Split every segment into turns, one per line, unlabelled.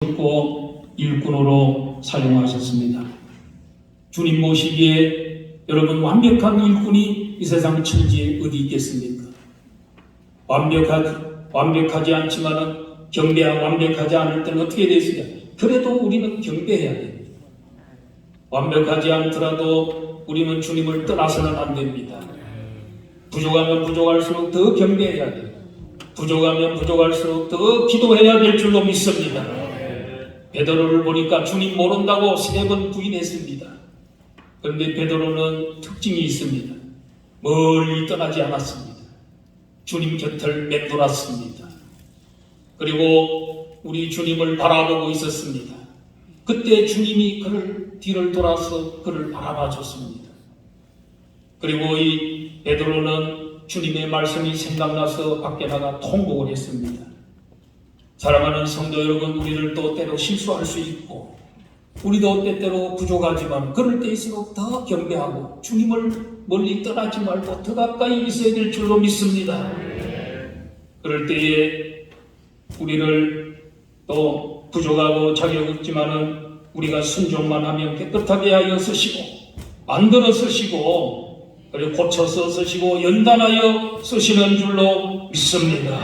고 일꾼으로 사용하셨습니다. 주님 모시기에 여러분 완벽한 일꾼이 이 세상 천지에 어디 있겠습니까? 완벽하지 않지만은 완벽하지 않을 때는 어떻게 되겠습니까? 그래도 우리는 경배해야 됩니다. 완벽하지 않더라도 우리는 주님을 떠나서는 안 됩니다. 부족하면 부족할수록 더 경배해야 돼요. 부족하면 부족할수록 더 기도해야 될 줄로 믿습니다. 베드로를 보니까 주님 모른다고 3번 부인했습니다. 그런데 베드로는 특징이 있습니다. 멀리 떠나지 않았습니다. 주님 곁을 맴돌았습니다. 그리고 우리 주님을 바라보고 있었습니다. 그때 주님이 그를 뒤를 돌아서 그를 바라봐 줬습니다. 그리고 이 베드로는 주님의 말씀이 생각나서 밖에 나가 통곡을 했습니다. 사랑하는 성도 여러분, 우리를 또 때로 실수할 수 있고 우리도 때때로 부족하지만 그럴 때일수록 더 경배하고 주님을 멀리 떠나지 말고 더 가까이 있어야 될 줄로 믿습니다. 그럴 때에 우리를 또 부족하고 자격 없지만은 우리가 순종만 하면 깨끗하게 하여 쓰시고 만들어 쓰시고 그리고 고쳐서 쓰시고 연단하여 쓰시는 줄로 믿습니다.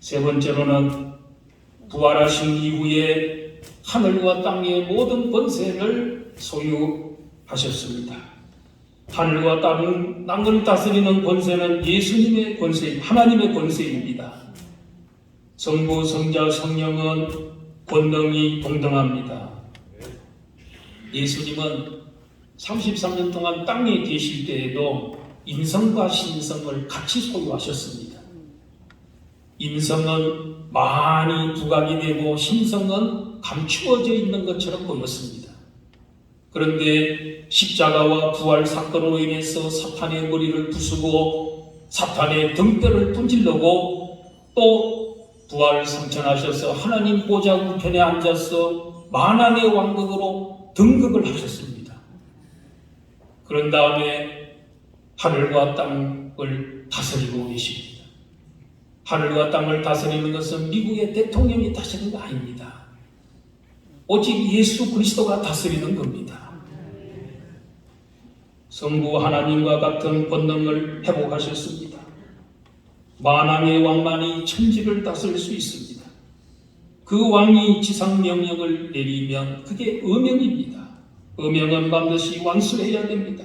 세 번째로는 부활하신 이후에 하늘과 땅의 모든 권세를 소유하셨습니다. 하늘과 땅을 다스리는 권세는 예수님의 권세입니다. 하나님의 권세입니다. 성부, 성자, 성령은 권능이 동등합니다. 예수님은 33년 동안 땅에 계실 때에도 인성과 신성을 같이 소유하셨습니다. 인성은 많이 부각이 되고 신성은 감추어져 있는 것처럼 보였습니다. 그런데 십자가와 부활 사건으로 인해서 사탄의 머리를 부수고 사탄의 등뼈를 분질르고 또 부활 성천하셔서 하나님 보좌 우편에 앉아서 만왕의 왕국으로 등극을 하셨습니다. 그런 다음에 하늘과 땅을 다스리고 계십니다. 하늘과 땅을 다스리는 것은 미국의 대통령이 다스리는 거 아닙니다. 오직 예수 그리스도가 다스리는 겁니다. 성부 하나님과 같은 권능을 회복하셨습니다. 만왕의 왕만이 천지를 다스릴 수 있습니다. 그 왕이 지상 명령을 내리면 그게 의명입니다. 의명은 반드시 완수해야 됩니다.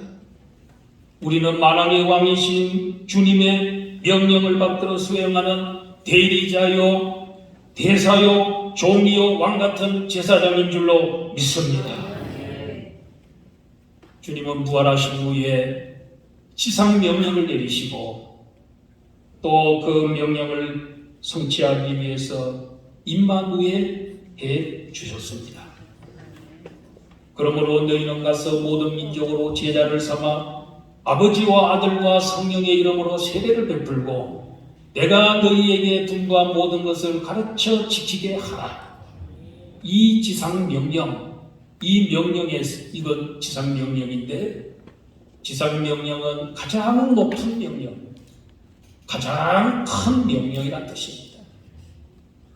우리는 만왕의 왕이신 주님의 명령을 받들어 수행하는 대리자요, 대사요, 종이요, 왕같은 제사장인 줄로 믿습니다. 주님은 부활하신 후에 지상 명령을 내리시고 또 그 명령을 성취하기 위해서 임마누엘 해 주셨습니다. 그러므로 너희는 가서 모든 민족으로 제자를 삼아 아버지와 아들과 성령의 이름으로 세례를 베풀고 내가 너희에게 둔 바 모든 것을 가르쳐 지키게 하라. 이 지상명령, 이 명령에서 이건 지상명령인데 지상명령은 가장 높은 명령, 가장 큰 명령이란 뜻입니다.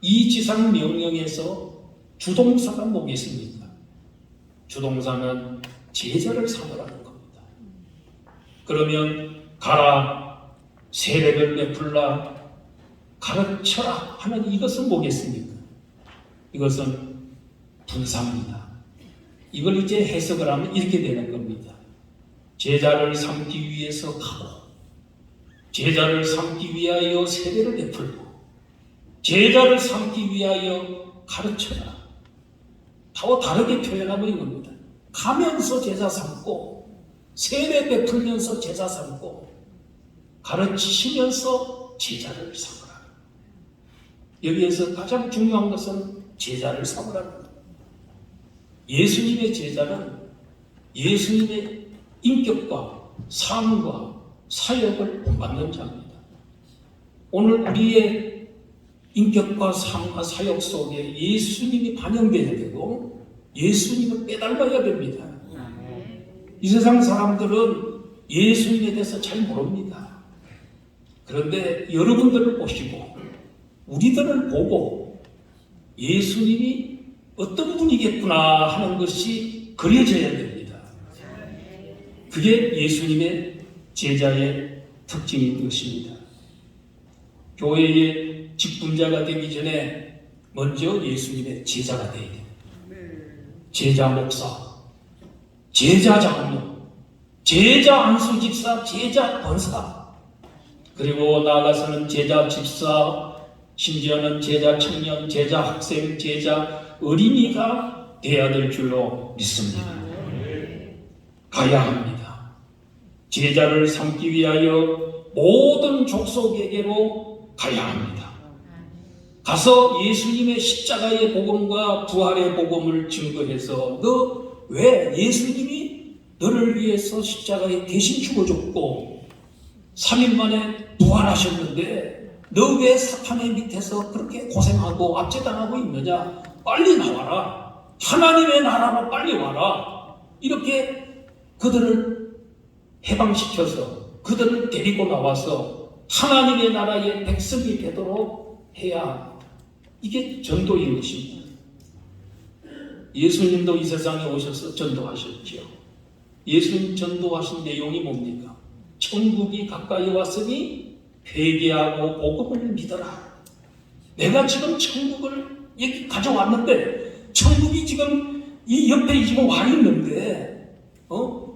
이 지상명령에서 주동사가 뭐겠습니까? 주동사는 제자를 삼으라는 겁니다. 그러면 가라, 세례를 베풀라, 가르쳐라 하는 이것은 뭐겠습니까? 이것은 분사입니다. 이걸 이제 해석을 하면 이렇게 되는 겁니다. 제자를 삼기 위해서 가고 제자를 삼기 위하여 세례를 베풀고 제자를 삼기 위하여 가르쳐라. 더 다르게 표현하면 이겁니다. 가면서 제자 삼고 세례 베풀면서 제자 삼고 가르치시면서 제자를 삼으라. 여기에서 가장 중요한 것은 제자를 삼으라는 겁니다. 예수님의 제자는 예수님의 인격과 삶과 사역을 본받는 자입니다. 오늘 우리의 인격과 삶과 사역 속에 예수님이 반영되어야 되고 예수님을 빼닮아야 됩니다. 이 세상 사람들은 예수님에 대해서 잘 모릅니다. 그런데 여러분들을 보시고 우리들을 보고 예수님이 어떤 분이겠구나 하는 것이 그려져야 됩니다. 그게 예수님의 제자의 특징인 것입니다. 교회의 직분자가 되기 전에 먼저 예수님의 제자가 되어야 됩니다. 제자 목사, 제자 장로, 제자 안수집사, 제자 권사, 그리고 나아가서는 제자 집사, 심지어는 제자 청년, 제자 학생, 제자 어린이가 되어야 될 줄로 믿습니다. 가야 합니다. 제자를 삼기 위하여 모든 족속에게로 가야 합니다. 가서 예수님의 십자가의 복음과 부활의 복음을 증거해서 너 왜 예수님이 너를 위해서 십자가에 대신 죽어줬고 3일 만에 부활하셨는데 너 왜 사탄의 밑에서 그렇게 고생하고 압제당하고 있느냐? 빨리 나와라. 하나님의 나라로 빨리 와라. 이렇게 그들을 해방시켜서 그들을 데리고 나와서 하나님의 나라의 백성이 되도록 해야 이게 전도인 것입니다. 예수님도 이 세상에 오셔서 전도하셨지요. 예수님 전도하신 내용이 뭡니까? 천국이 가까이 왔으니 회개하고 복음을 믿어라. 내가 지금 천국을 여기 가져왔는데 천국이 지금 이 옆에 지금 와 있는데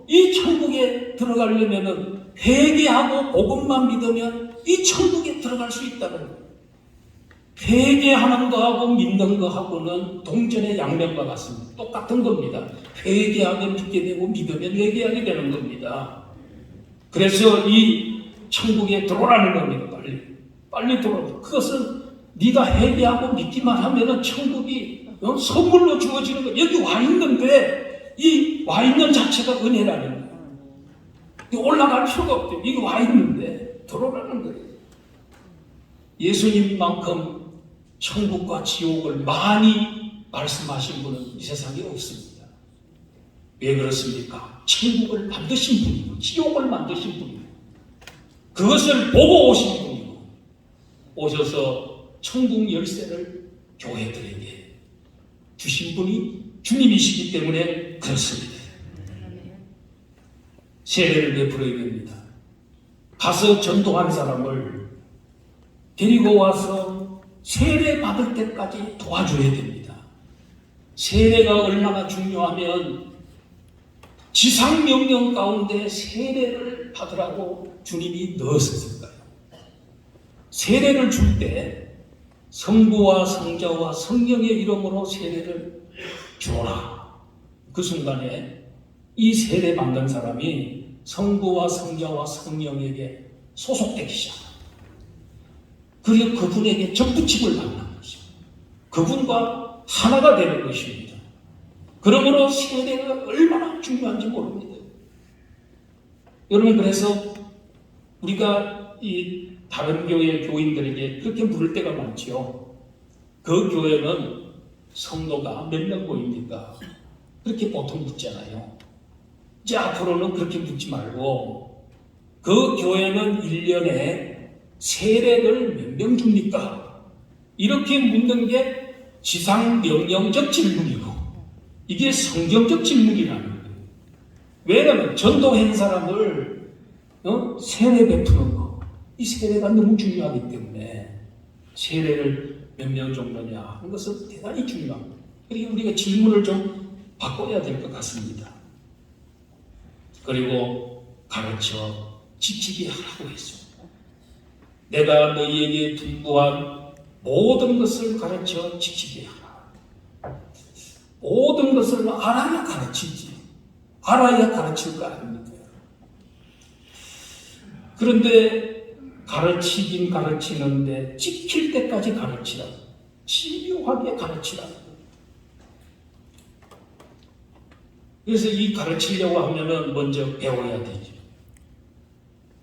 이 천국에 들어가려면은 회개하고 복음만 믿으면 이 천국에 들어갈 수 있다는 거예요. 회개하는 거하고 믿는 거하고는 동전의 양면과 같습니다. 똑같은 겁니다. 회개하면 믿게 되고 믿으면 회개하게 되는 겁니다. 그래서 이 천국에 들어오라는 겁니다. 빨리 들어오라. 그것은 네가 회개하고 믿기만 하면은 천국이 선물로 주어지는 거. 여기 와 있는데 이 와 있는 자체가 은혜라는 거예요. 올라갈 필요가 없대요. 여기 와 있는데 들어오라는 거예요. 예수님만큼 천국과 지옥을 많이 말씀하신 분은 이 세상에 없습니다. 왜 그렇습니까? 천국을 만드신 분이고 지옥을 만드신 분이고 그것을 보고 오신 분이고 오셔서 천국 열쇠를 교회들에게 주신 분이 주님이시기 때문에 그렇습니다. 세례를 베풀어야 됩니다. 가서 전도한 사람을 데리고 와서 세례 받을 때까지 도와줘야 됩니다. 세례가 얼마나 중요하면 지상명령 가운데 세례를 받으라고 주님이 넣었을까요? 세례를 줄 때 성부와 성자와 성령의 이름으로 세례를 주어라. 그 순간에 이 세례 받는 사람이 성부와 성자와 성령에게 소속되기 시작합니다. 그리고 그분에게 접붙임을 받는 것입니다. 그분과 하나가 되는 것입니다. 그러므로 세례가 얼마나 중요한지 모릅니다. 여러분, 그래서 우리가 이 다른 교회 교인들에게 그렇게 물을 때가 많지요. 그 교회는 성도가 몇 명 모입니까? 그렇게 보통 묻잖아요. 이제 앞으로는 그렇게 묻지 말고 그 교회는 1년에 세례를 몇 명 줍니까? 이렇게 묻는 게 지상명령적 질문이고 이게 성경적 질문이라는 거예요. 왜냐하면 전도한 사람을 세례 베푸는 거, 이 세례가 너무 중요하기 때문에 세례를 몇 명 정도냐 하는 것은 대단히 중요합니다. 그리고 우리가 질문을 좀 바꿔야 될 것 같습니다. 그리고 가르쳐 지키게 하라고 했습니다. 내가 너희에게 분부한 모든 것을 가르쳐 지키게 하라. 모든 것을 알아야 가르치지. 알아야 가르칠 거 아닙니까? 그런데 가르치긴 가르치는데 지킬 때까지 가르치라. 집요하게 가르치라. 그래서 이 가르치려고 하면은 먼저 배워야 되죠.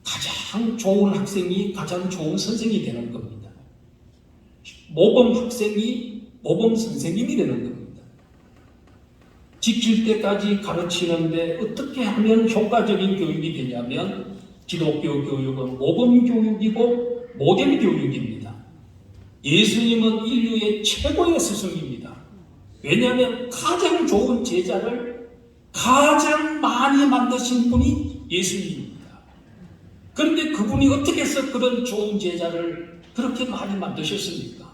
가장 좋은 학생이 가장 좋은 선생이 되는 겁니다. 모범 학생이 모범 선생님이 되는 겁니다. 지킬 때까지 가르치는데 어떻게 하면 효과적인 교육이 되냐면 기독교 교육은 모범 교육이고 모델 교육입니다. 예수님은 인류의 최고의 스승입니다. 왜냐하면 가장 좋은 제자를 가장 많이 만드신 분이 예수님입니다. 그런데 그분이 어떻게 해서 그런 좋은 제자를 그렇게 많이 만드셨습니까?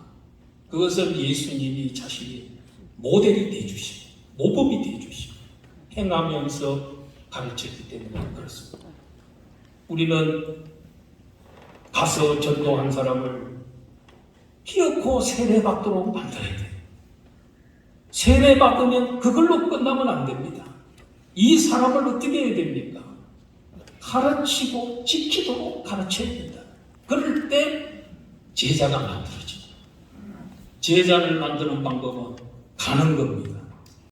그것은 예수님이 자신이 모델이 되어주시고 모범이 되어주시고 행하면서 가르쳤기 때문에 그렇습니다. 우리는 가서 전도한 사람을 기어코 세례받도록 만들어야 돼요. 세례받으면 그걸로 끝나면 안 됩니다. 이 사람을 어떻게 해야 됩니까? 가르치고 지키도록 가르쳐야 된다. 그럴 때 제자가 만들어집니다. 제자를 만드는 방법은 가는 겁니다.